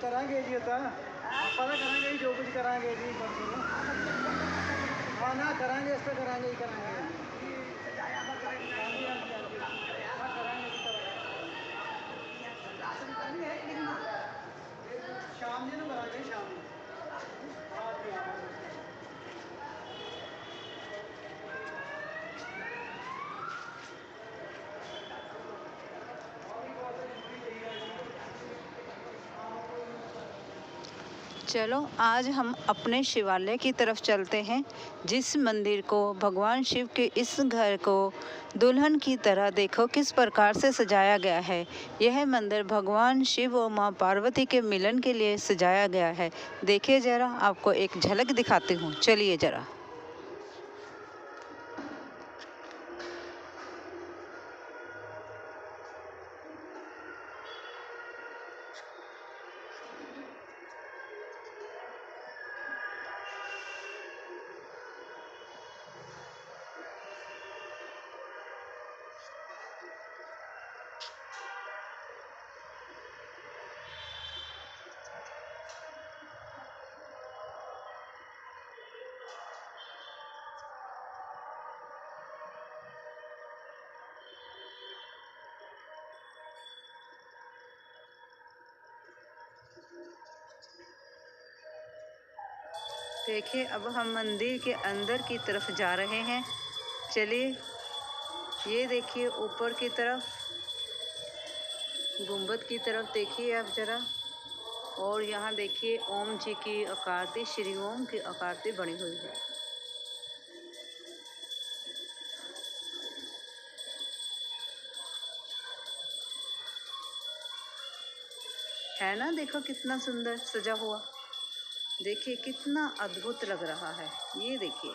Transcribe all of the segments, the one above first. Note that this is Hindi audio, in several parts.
करांगे जी होता पता करांगे जो कुछ करांगे जी हाँ ना करांगे इस पर करांगे ही करांगे शाम जी करांगे शाम चलो आज हम अपने शिवालय की तरफ चलते हैं, जिस मंदिर को भगवान शिव के इस घर को दुल्हन की तरह देखो किस प्रकार से सजाया गया है। यह मंदिर भगवान शिव और मां पार्वती के मिलन के लिए सजाया गया है। देखिए जरा, आपको एक झलक दिखाती हूँ, चलिए जरा। देखिए अब हम मंदिर के अंदर की तरफ जा रहे हैं। चलिए, ये देखिए ऊपर की तरफ, गुंबद की तरफ देखिए आप जरा। और यहाँ देखिए ओम जी की आकृति, श्री ओम की आकृति बनी हुई है ना। देखो कितना सुंदर सजा हुआ, देखिए कितना अद्भुत लग रहा है। ये देखिए,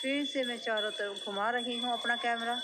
फिर से मैं चारों तरफ घुमा रही हूँ अपना कैमरा।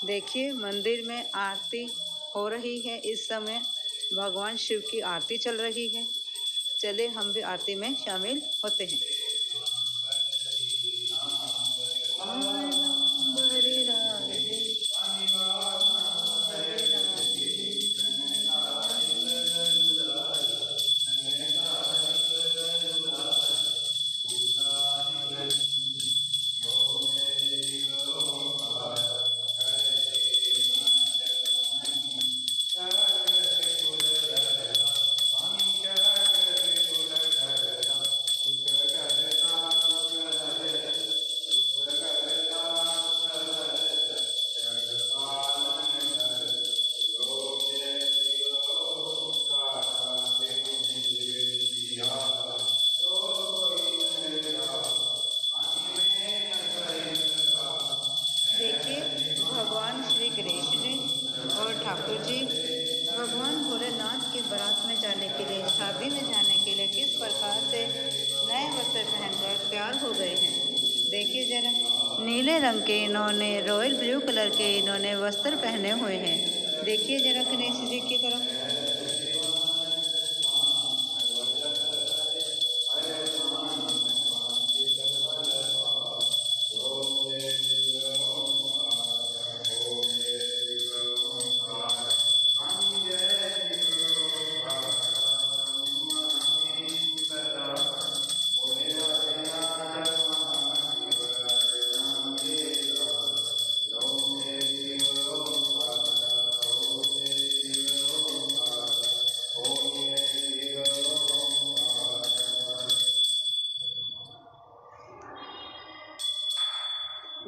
देखिए मंदिर में आरती हो रही है। इस समय भगवान शिव की आरती चल रही है। चले हम भी आरती में शामिल होते हैं। देखिए भगवान श्री गणेश जी और ठाकुर जी भगवान भोलेनाथ की बारात में जाने के लिए, शादी में जाने के लिए किस प्रकार से नए वस्त्र पहनकर तैयार हो गए हैं। देखिए जरा, नीले रंग के इन्होंने, रॉयल ब्लू कलर के इन्होंने वस्त्र पहने हुए हैं। देखिए जरा गणेश जी की तरफ।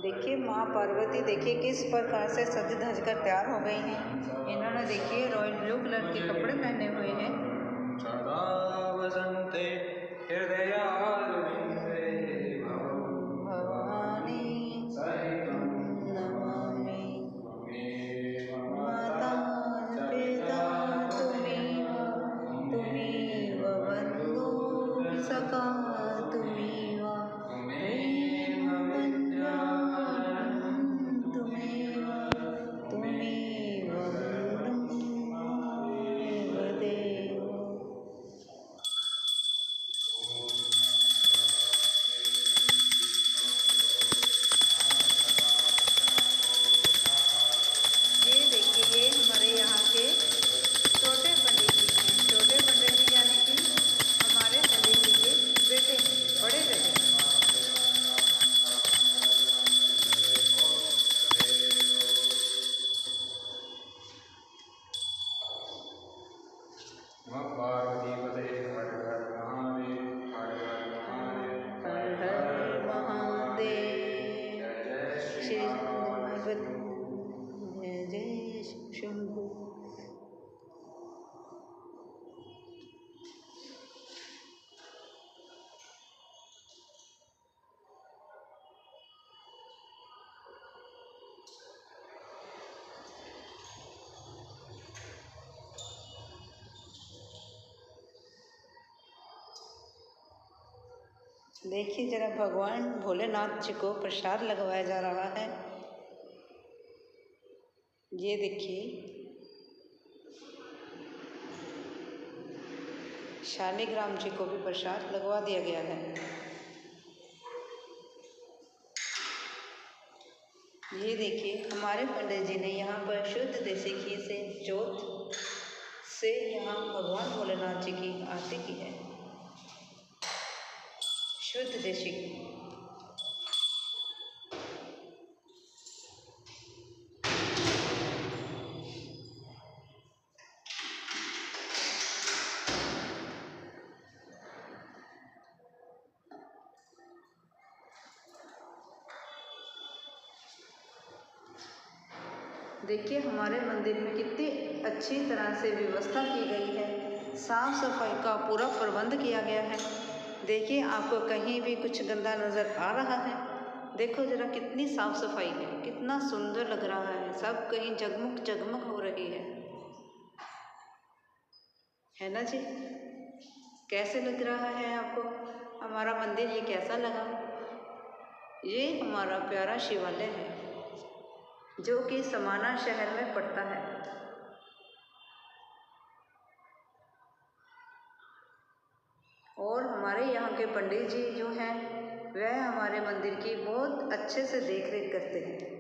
देखिए माँ पार्वती देखिए किस प्रकार से सज धज कर तैयार हो गई हैं। इन्होंने देखिए रॉयल ब्लू कलर के कपड़े पहने हुए हैं। सदा वसंते हृदयारविंदे भवानी नमामि। देखिए जरा भगवान भोलेनाथ जी को प्रसाद लगवाया जा रहा है। ये देखिए शालिग्राम जी को भी प्रसाद लगवा दिया गया है। ये देखिए हमारे पंडित जी ने यहाँ पर शुद्ध देसी घी से जोत से यहाँ भगवान भोलेनाथ जी की आरती की है। शुद्ध देसी घी। देखिए हमारे मंदिर में कितनी अच्छी तरह से व्यवस्था की गई है। साफ सफाई का पूरा प्रबंध किया गया है। देखिए आपको कहीं भी कुछ गंदा नज़र आ रहा है? देखो जरा कितनी साफ सफाई है, कितना सुंदर लग रहा है। सब कहीं जगमग जगमग हो रही है ना जी? कैसे लग रहा है आपको हमारा मंदिर? ये कैसा लगा? ये हमारा प्यारा शिवालय है जो कि समाना शहर में पड़ता है। और हमारे यहाँ के पंडित जी जो हैं वह हमारे मंदिर की बहुत अच्छे से देख रेख करते हैं।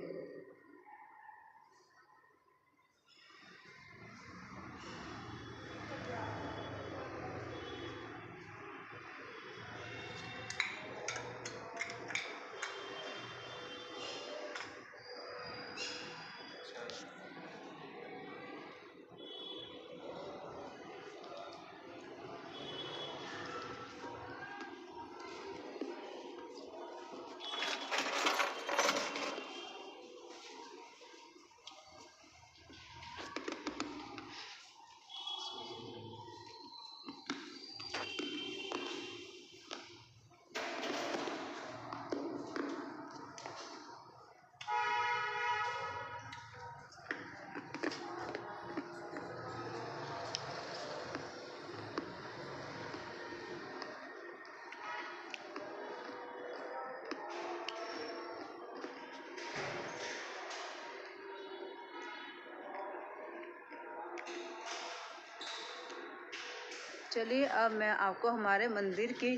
चलिए अब मैं आपको हमारे मंदिर की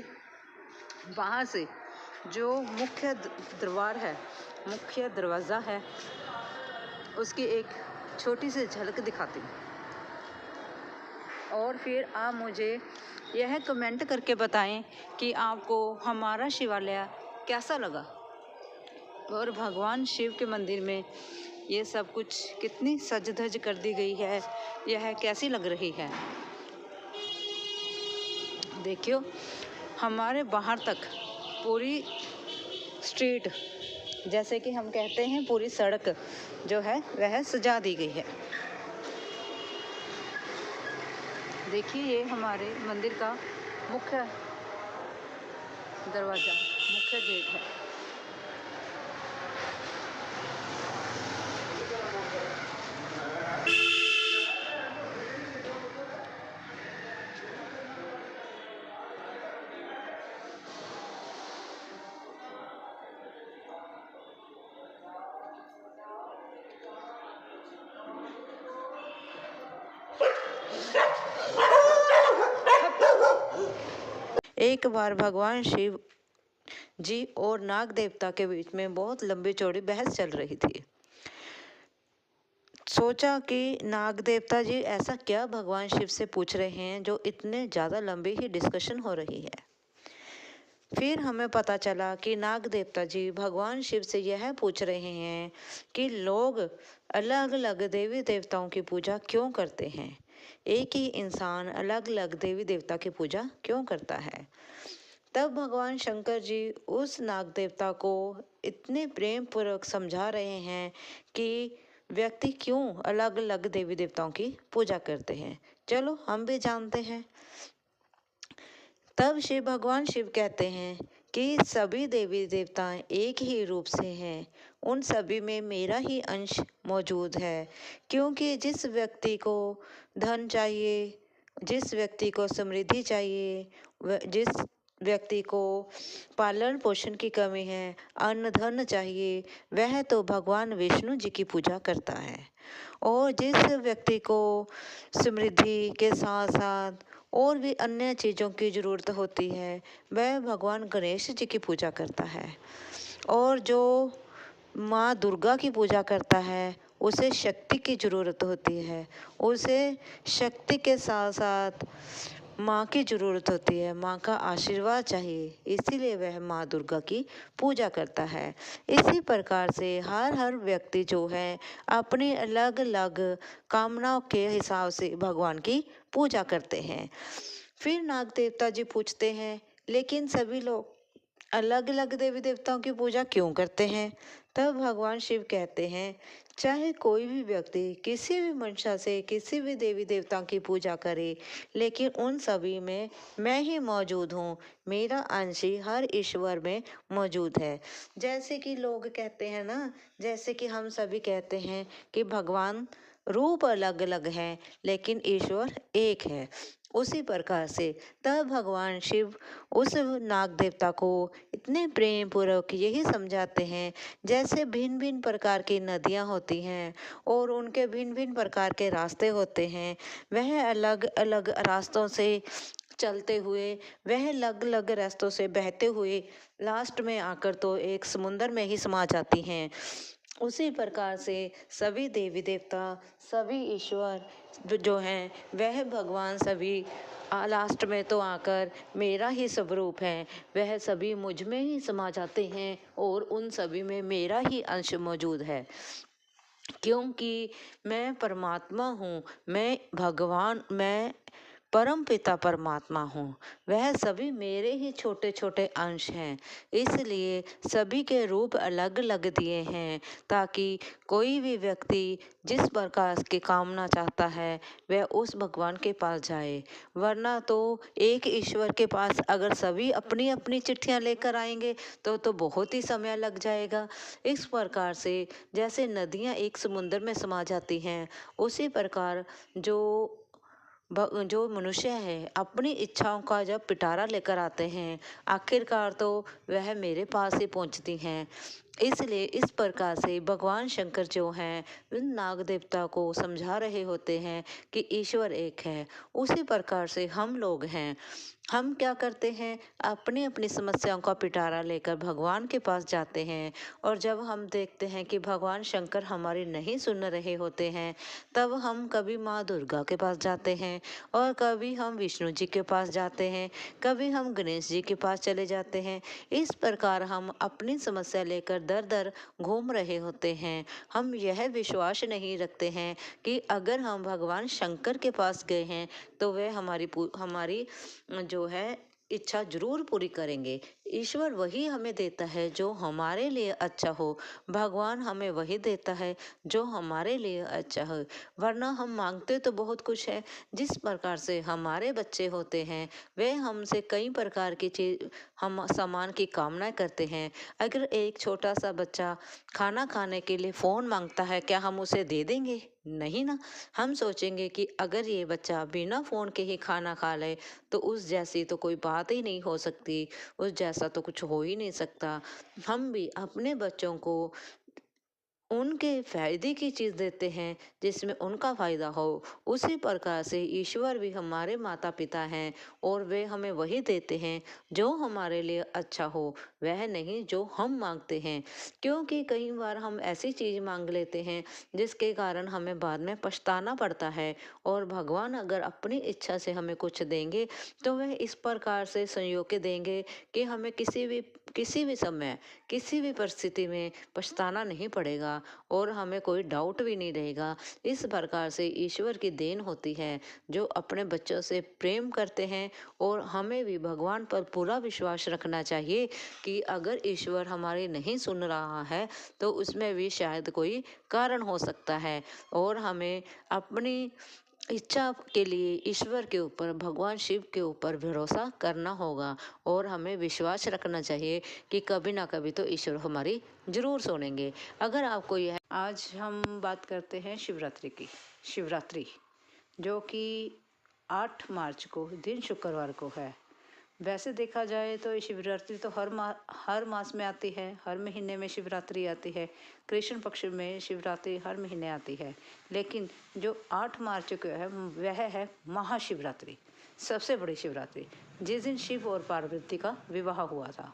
बाहर से जो मुख्य दरबार है, मुख्य दरवाज़ा है, उसकी एक छोटी सी झलक दिखाती हूँ। और फिर आप मुझे यह कमेंट करके बताएं कि आपको हमारा शिवालय कैसा लगा और भगवान शिव के मंदिर में ये सब कुछ कितनी सज धज कर दी गई है, यह कैसी लग रही है। देखियो हमारे बाहर तक पूरी स्ट्रीट, जैसे कि हम कहते हैं पूरी सड़क जो है वह सजा दी गई है। देखिए ये हमारे मंदिर का मुख्य दरवाज़ा, मुख्य गेट है। एक बार भगवान शिव जी और नाग देवता के बीच में बहुत लंबी चौड़ी बहस चल रही थी। सोचा कि नाग देवता जी ऐसा क्या भगवान शिव से पूछ रहे हैं जो इतने ज़्यादा लंबी ही डिस्कशन हो रही है। फिर हमें पता चला कि नाग देवता जी भगवान शिव से यह पूछ रहे हैं कि लोग अलग अलग देवी देवताओं की पूजा क्यों करते हैं, एक ही इंसान अलग अलग देवी देवता की पूजा क्यों करता है। तब भगवान शंकर जी उस नाग देवता को इतने प्रेम पूर्वक समझा रहे हैं कि व्यक्ति क्यों अलग अलग देवी देवताओं की पूजा करते हैं, चलो हम भी जानते हैं। तब शिव भगवान शिव कहते हैं कि सभी देवी देवता एक ही रूप से हैं, उन सभी में मेरा ही अंश मौजूद है, क्योंकि जिस व्यक्ति को धन चाहिए, जिस व्यक्ति को समृद्धि चाहिए, जिस व्यक्ति को पालन पोषण की कमी है, अन्न धन चाहिए, वह तो भगवान विष्णु जी की पूजा करता है। और जिस व्यक्ति को समृद्धि के साथ साथ और भी अन्य चीज़ों की ज़रूरत होती है, वह भगवान गणेश जी की पूजा करता है। और जो माँ दुर्गा की पूजा करता है, उसे शक्ति की ज़रूरत होती है। उसे शक्ति के साथ साथ माँ की ज़रूरत होती है, माँ का आशीर्वाद चाहिए, इसीलिए वह माँ दुर्गा की पूजा करता है। इसी प्रकार से हर व्यक्ति जो है अपनी अलग अलग कामनाओं के हिसाब से भगवान की पूजा करते हैं। फिर नाग देवता जी पूछते हैं, लेकिन सभी लोग अलग अलग देवी देवताओं की पूजा क्यों करते हैं? तब भगवान शिव कहते हैं, चाहे कोई भी व्यक्ति किसी भी मंशा से किसी भी देवी देवताओं की पूजा करे, लेकिन उन सभी में मैं ही मौजूद हूँ, मेरा अंश ही हर ईश्वर में मौजूद है। जैसे कि लोग कहते हैं ना, जैसे कि हम सभी कहते हैं कि भगवान रूप अलग अलग हैं लेकिन ईश्वर एक है, उसी प्रकार से तब भगवान शिव उस नाग देवता को इतने प्रेम पूर्वक यही समझाते हैं, जैसे भिन्न भिन्न प्रकार की नदियाँ होती हैं और उनके भिन्न भिन्न प्रकार के रास्ते होते हैं, वह अलग अलग रास्तों से चलते हुए, वह अलग अलग रास्तों से बहते हुए लास्ट में आकर तो एक समुंदर में ही समा जाती हैं। उसी प्रकार से सभी देवी देवता, सभी ईश्वर जो हैं वह भगवान सभी लास्ट में तो आकर मेरा ही स्वरूप है, वह सभी मुझ में ही समा जाते हैं और उन सभी में मेरा ही अंश मौजूद है। क्योंकि मैं परमात्मा हूँ, मैं भगवान, मैं परम पिता परमात्मा हूँ, वह सभी मेरे ही छोटे छोटे अंश हैं, इसलिए सभी के रूप अलग अलग दिए हैं ताकि कोई भी व्यक्ति जिस प्रकार की कामना चाहता है वह उस भगवान के पास जाए। वरना तो एक ईश्वर के पास अगर सभी अपनी अपनी चिट्ठियाँ लेकर आएंगे तो बहुत ही समय लग जाएगा। इस प्रकार से जैसे नदियाँ एक समुद्र में समा जाती हैं, उसी प्रकार जो मनुष्य है अपनी इच्छाओं का जब पिटारा लेकर आते हैं, आखिरकार तो वह मेरे पास ही पहुंचती हैं। इसलिए इस प्रकार से भगवान शंकर जो हैं उन नाग देवता को समझा रहे होते हैं कि ईश्वर एक है। उसी प्रकार से हम लोग हैं, हम क्या करते हैं, अपनी अपनी समस्याओं का पिटारा लेकर भगवान के पास जाते हैं और जब हम देखते हैं कि भगवान शंकर हमारी नहीं सुन रहे होते हैं, तब हम कभी माँ दुर्गा के पास जाते हैं और कभी हम विष्णु जी के पास जाते हैं, कभी हम गणेश जी के पास चले जाते हैं। इस प्रकार हम अपनी समस्या लेकर दर दर घूम रहे होते हैं। हम यह विश्वास नहीं रखते हैं कि अगर हम भगवान शंकर के पास गए हैं तो वे हमारी जो है इच्छा जरूर पूरी करेंगे। ईश्वर वही हमें देता है जो हमारे लिए अच्छा हो, भगवान हमें वही देता है जो हमारे लिए अच्छा हो। वरना हम मांगते तो बहुत कुछ है। जिस प्रकार से हमारे बच्चे होते हैं वे हमसे कई प्रकार की चीज, हम सामान की कामनाएं करते हैं। अगर एक छोटा सा बच्चा खाना खाने के लिए फ़ोन मांगता है, क्या हम उसे दे देंगे? नहीं ना। हम सोचेंगे कि अगर ये बच्चा बिना फ़ोन के ही खाना खा ले तो उस जैसी तो कोई बात ही नहीं हो सकती, उस जैसा तो कुछ हो ही नहीं सकता। हम भी अपने बच्चों को उनके फायदे की चीज़ देते हैं जिसमें उनका फायदा हो। उसी प्रकार से ईश्वर भी हमारे माता पिता हैं और वे हमें वही देते हैं जो हमारे लिए अच्छा हो, वह नहीं जो हम मांगते हैं। क्योंकि कई बार हम ऐसी चीज़ मांग लेते हैं जिसके कारण हमें बाद में पछताना पड़ता है, और भगवान अगर अपनी इच्छा से हमें कुछ देंगे तो वह इस प्रकार से संयोग के देंगे कि हमें किसी भी समय, किसी भी परिस्थिति में पछताना नहीं पड़ेगा और हमें कोई डाउट भी नहीं रहेगा। इस प्रकार से ईश्वर की देन होती है जो अपने बच्चों से प्रेम करते हैं। और हमें भी भगवान पर पूरा विश्वास रखना चाहिए कि अगर ईश्वर हमारी नहीं सुन रहा है तो उसमें भी शायद कोई कारण हो सकता है, और हमें अपनी इच्छा के लिए ईश्वर के ऊपर, भगवान शिव के ऊपर भरोसा करना होगा और हमें विश्वास रखना चाहिए कि कभी ना कभी तो ईश्वर हमारी जरूर सुनेंगे। अगर आपको यह, आज हम बात करते हैं शिवरात्रि की। शिवरात्रि जो कि 8 मार्च को दिन शुक्रवार को है, वैसे देखा जाए तो ये शिवरात्रि तो हर मास में आती है, हर महीने में शिवरात्रि आती है। कृष्ण पक्ष में शिवरात्रि हर महीने आती है, लेकिन जो 8 मार्च को है वह है महाशिवरात्रि, सबसे बड़ी शिवरात्रि, जिस दिन शिव और पार्वती का विवाह हुआ था।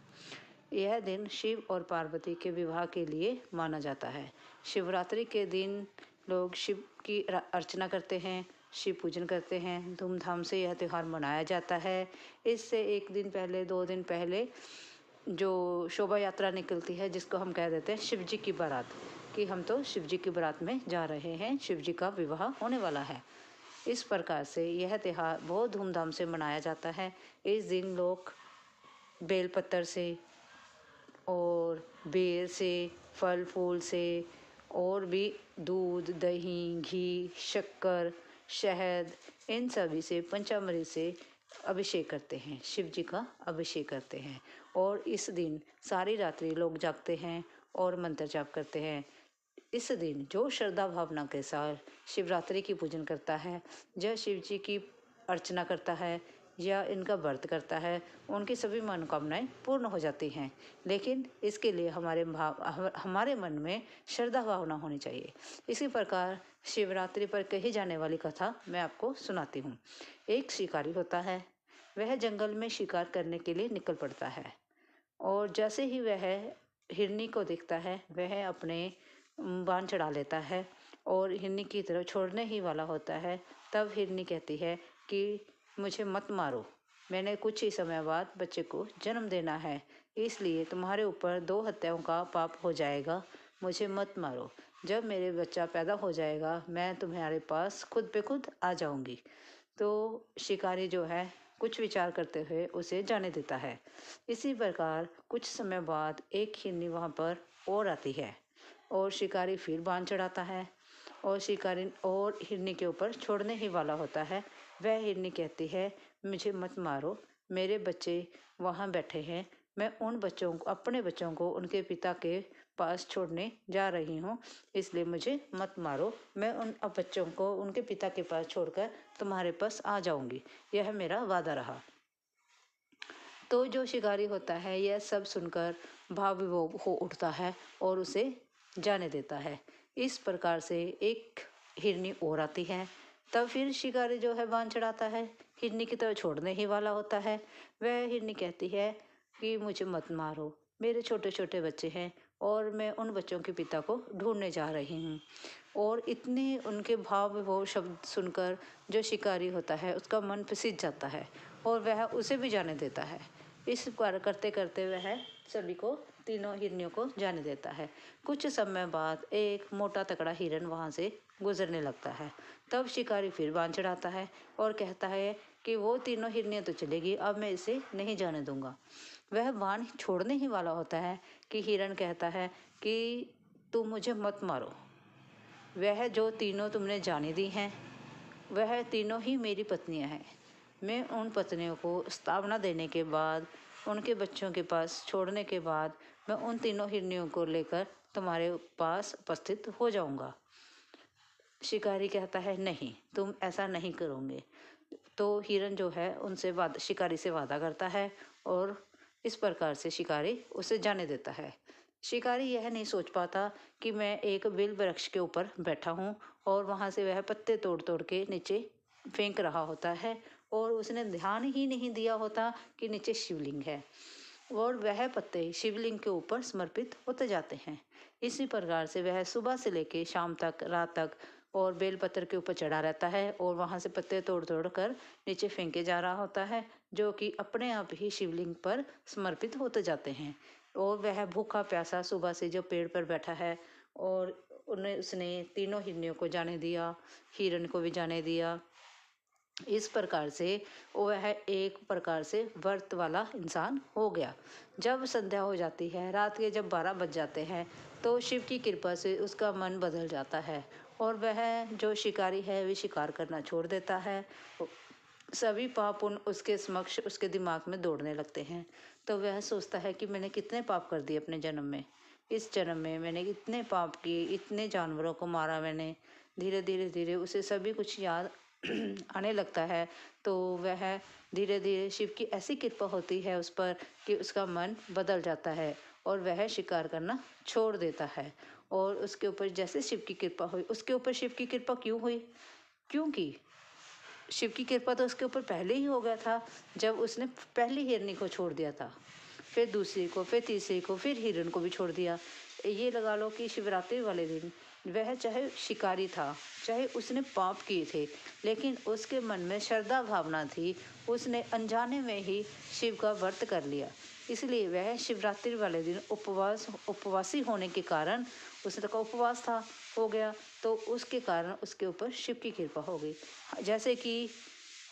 यह दिन शिव और पार्वती के विवाह के लिए माना जाता है। शिवरात्रि के दिन लोग शिव की अर्चना करते हैं, शिव पूजन करते हैं, धूमधाम से यह त्यौहार मनाया जाता है। इससे एक दिन पहले 2 दिन पहले जो शोभा यात्रा निकलती है, जिसको हम कह देते हैं शिव जी की बारात, कि हम तो शिव जी की बारात में जा रहे हैं, शिव जी का विवाह होने वाला है। इस प्रकार से यह त्यौहार बहुत धूमधाम से मनाया जाता है। इस दिन लोग बेलपत्र से और बेर से, फल फूल से और भी दूध, दही, घी, शक्कर, शहद, इन सभी से पंचामृत से अभिषेक करते हैं, शिव जी का अभिषेक करते हैं। और इस दिन सारी रात्रि लोग जागते हैं और मंत्र जाप करते हैं। इस दिन जो श्रद्धा भावना के साथ शिवरात्रि की पूजन करता है, जो शिव जी की अर्चना करता है या इनका व्रत करता है, उनकी सभी मनोकामनाएं पूर्ण हो जाती हैं। लेकिन इसके लिए हमारे मन में श्रद्धा भावना होनी चाहिए। इसी प्रकार शिवरात्रि पर कही जाने वाली कथा मैं आपको सुनाती हूँ। एक शिकारी होता है, वह जंगल में शिकार करने के लिए निकल पड़ता है, और जैसे ही वह हिरनी को देखता है, वह अपने बाण चढ़ा लेता है और हिरनी की तरफ छोड़ने ही वाला होता है। तब हिरनी कहती है कि मुझे मत मारो, मैंने कुछ ही समय बाद बच्चे को जन्म देना है, इसलिए तुम्हारे ऊपर 2 हत्याओं का पाप हो जाएगा, मुझे मत मारो। जब मेरे बच्चा पैदा हो जाएगा, मैं तुम्हारे पास खुद पे खुद आ जाऊंगी। तो शिकारी जो है कुछ विचार करते हुए उसे जाने देता है। इसी प्रकार कुछ समय बाद एक हिरनी वहाँ पर और आती है, और शिकारी फिर बाण चढ़ाता है, और शिकारी और हिरनी के ऊपर छोड़ने ही वाला होता है। वह हिरनी कहती है, मुझे मत मारो, मेरे बच्चे वहाँ बैठे हैं, मैं उन बच्चों को, अपने बच्चों को उनके पिता के पास छोड़ने जा रही हूँ, इसलिए मुझे मत मारो, मैं उन बच्चों को उनके पिता के पास छोड़कर तुम्हारे पास आ जाऊंगी, यह मेरा वादा रहा। तो जो शिकारी होता है यह सब सुनकर भाव विभोर हो उठता है और उसे जाने देता है। इस प्रकार से एक हिरनी और आती है। तब फिर शिकारी जो है बाण चढ़ाता है, हिरनी की तरफ छोड़ने ही वाला होता है। वह हिरनी कहती है कि मुझे मत मारो, मेरे छोटे छोटे बच्चे हैं और मैं उन बच्चों के पिता को ढूंढने जा रही हूँ। और इतने उनके भाव विभोर शब्द सुनकर जो शिकारी होता है उसका मन फिसक जाता है और वह उसे भी जाने देता है। इस कार्य करते करते वह सभी को, तीनों हिरनियों को जाने देता है। कुछ समय बाद एक मोटा तगड़ा हिरन वहाँ से गुजरने लगता है। तब शिकारी फिर बाण चढ़ाता है और कहता है कि वो तीनों हिरनियाँ तो चलेगी, अब मैं इसे नहीं जाने दूंगा। वह बाण छोड़ने ही वाला होता है कि हिरन कहता है कि तुम मुझे मत मारो, वह जो तीनों तुमने जाने दी हैं वह तीनों ही मेरी पत्नियां हैं। मैं उन पत्नियों को स्थावना देने के बाद, उनके बच्चों के पास छोड़ने के बाद, मैं उन तीनों हिरनियों को लेकर तुम्हारे पास उपस्थित हो जाऊंगा। शिकारी कहता है नहीं, तुम ऐसा नहीं करोगे। तो हिरन जो है उनसे शिकारी से वादा करता है और इस प्रकार से शिकारी उसे जाने देता है। शिकारी यह नहीं सोच पाता कि मैं एक बेल वृक्ष के ऊपर बैठा हूँ और वहाँ से वह पत्ते तोड़ तोड़ के नीचे फेंक रहा होता है, और उसने ध्यान ही नहीं दिया होता कि नीचे शिवलिंग है और वह पत्ते शिवलिंग के ऊपर समर्पित होते जाते हैं। इसी प्रकार से वह सुबह से लेकर शाम तक, रात तक और बेलपत्र के ऊपर चढ़ा रहता है और वहाँ से पत्ते तोड़ तोड़ कर नीचे फेंके जा रहा होता है, जो कि अपने आप ही शिवलिंग पर समर्पित होते जाते हैं। और वह भूखा प्यासा सुबह से जो पेड़ पर बैठा है और उसने तीनों हिरनियों को जाने दिया, हिरन को भी जाने दिया। इस प्रकार से वह एक प्रकार से व्रत वाला इंसान हो गया। जब संध्या हो जाती है, रात के जब 12 बज जाते हैं, तो शिव की कृपा से उसका मन बदल जाता है और वह जो शिकारी है वह शिकार करना छोड़ देता है। सभी पाप उसके समक्ष, उसके दिमाग में दौड़ने लगते हैं। तो वह सोचता है कि मैंने कितने पाप कर दिए अपने जन्म में, इस जन्म में मैंने इतने पाप किए, इतने जानवरों को मारा मैंने। धीरे धीरे धीरे उसे सभी कुछ याद आने लगता है तो वह धीरे धीरे शिव की ऐसी कृपा होती है उस पर कि उसका मन बदल जाता है और वह शिकार करना छोड़ देता है। और उसके ऊपर जैसे शिव की कृपा हुई, उसके ऊपर शिव की कृपा क्यों हुई? क्योंकि शिव की कृपा तो उसके ऊपर पहले ही हो गया था जब उसने पहली हिरनी को छोड़ दिया था, फिर दूसरी को, फिर तीसरी को, फिर हिरण को भी छोड़ दिया। ये लगा लो कि शिवरात्रि वाले दिन वह चाहे शिकारी था, चाहे उसने पाप किए थे, लेकिन उसके मन में श्रद्धा भावना थी, उसने अनजाने में ही शिव का व्रत कर लिया। इसलिए वह शिवरात्रि वाले दिन उपवासी होने के कारण, उसने का उपवास था, हो गया, तो उसके कारण उसके ऊपर शिव की कृपा हो गई। जैसे कि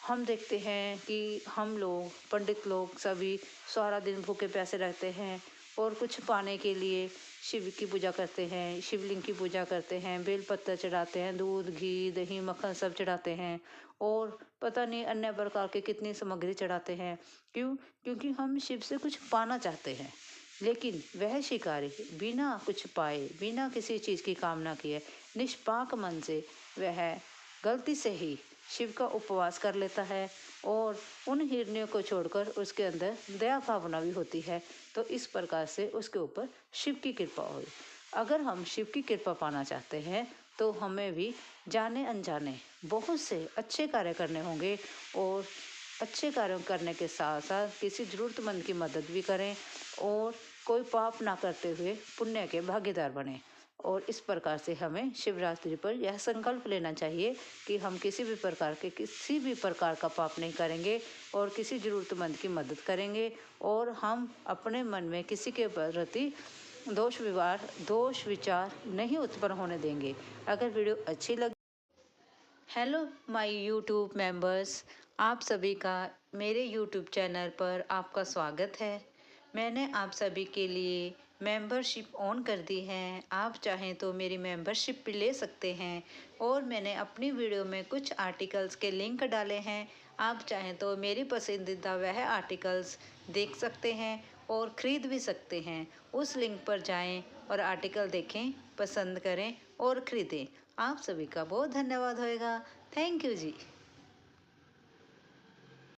हम देखते हैं कि हम लोग, पंडित लोग सभी सारा दिन भूखे प्यासे रहते हैं और कुछ पाने के लिए शिव की पूजा करते हैं, शिवलिंग की पूजा करते हैं, बेलपत्र चढ़ाते हैं, दूध घी दही मक्खन सब चढ़ाते हैं और पता नहीं अन्य प्रकार के कितनी सामग्री चढ़ाते हैं। क्यों? क्योंकि हम शिव से कुछ पाना चाहते हैं। लेकिन वह शिकारी बिना कुछ पाए, बिना किसी चीज़ की कामना किए, निष्पाक मन से वह गलती से ही शिव का उपवास कर लेता है और उन हिरनियों को छोड़कर उसके अंदर दया भावना भी होती है। तो इस प्रकार से उसके ऊपर शिव की कृपा हुई। अगर हम शिव की कृपा पाना चाहते हैं तो हमें भी जाने अनजाने बहुत से अच्छे कार्य करने होंगे और अच्छे कार्यों करने के साथ साथ किसी ज़रूरतमंद की मदद भी करें और कोई पाप ना करते हुए पुण्य के भागीदार बने। और इस प्रकार से हमें शिवरात्रि पर यह संकल्प लेना चाहिए कि हम किसी भी प्रकार का पाप नहीं करेंगे और किसी ज़रूरतमंद की मदद करेंगे और हम अपने मन में किसी के प्रति दोष विचार नहीं उत्पन्न होने देंगे। अगर वीडियो अच्छी लगी, हेलो माय यूट्यूब मेंबर्स, आप सभी का मेरे यूट्यूब चैनल पर आपका स्वागत है। मैंने आप सभी के लिए मेंबरशिप ऑन कर दी है। आप चाहें तो मेरी मेंबरशिप भी ले सकते हैं और मैंने अपनी वीडियो में कुछ आर्टिकल्स के लिंक डाले हैं। आप चाहें तो मेरी पसंदीदा वह आर्टिकल्स देख सकते हैं और ख़रीद भी सकते हैं। उस लिंक पर जाएं और आर्टिकल देखें, पसंद करें और ख़रीदें। आप सभी का बहुत धन्यवाद होएगा। Thank you ji.